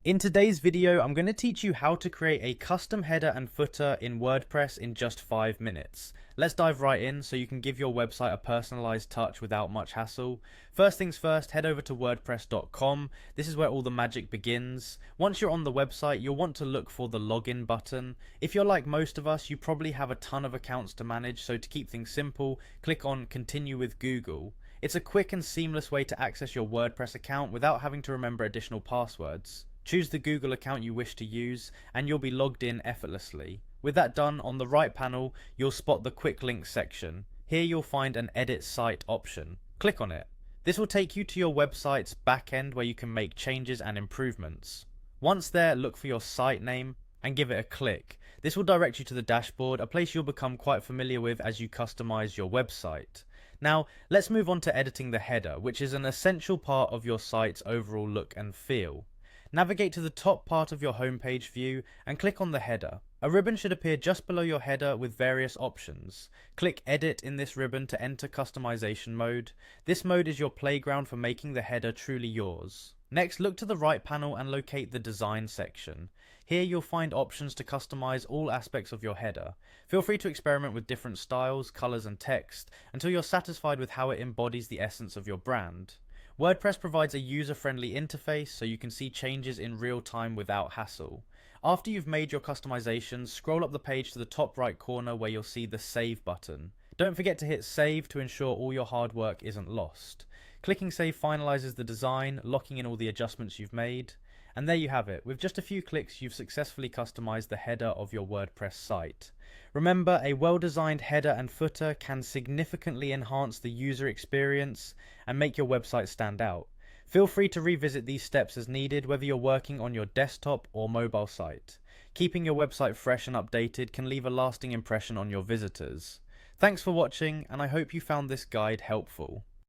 In today's video, I'm going to teach you how to create a custom header and footer in WordPress in just 5 minutes. Let's dive right in so you can give your website a personalized touch without much hassle. First things first, head over to wordpress.com. This is where all the magic begins. Once you're on the website, you'll want to look for the login button. If you're like most of us, you probably have a ton of accounts to manage, so to keep things simple, click on Continue with Google. It's a quick and seamless way to access your WordPress account without having to remember additional passwords. Choose the Google account you wish to use, and you'll be logged in effortlessly. With that done, on the right panel, you'll spot the Quick Links section. Here you'll find an Edit Site option. Click on it. This will take you to your website's backend where you can make changes and improvements. Once there, look for your site name and give it a click. This will direct you to the dashboard, a place you'll become quite familiar with as you customize your website. Now, let's move on to editing the header, which is an essential part of your site's overall look and feel. Navigate to the top part of your homepage view and click on the header. A ribbon should appear just below your header with various options. Click Edit in this ribbon to enter customization mode. This mode is your playground for making the header truly yours. Next, look to the right panel and locate the Design section. Here you'll find options to customize all aspects of your header. Feel free to experiment with different styles, colors, and text until you're satisfied with how it embodies the essence of your brand. WordPress provides a user-friendly interface so you can see changes in real time without hassle. After you've made your customizations, scroll up the page to the top right corner where you'll see the Save button. Don't forget to hit Save to ensure all your hard work isn't lost. Clicking Save finalizes the design, locking in all the adjustments you've made. And there you have it. With just a few clicks, you've successfully customized the header of your WordPress site. Remember, a well-designed header and footer can significantly enhance the user experience and make your website stand out. Feel free to revisit these steps as needed, whether you're working on your desktop or mobile site. Keeping your website fresh and updated can leave a lasting impression on your visitors. Thanks for watching, and I hope you found this guide helpful.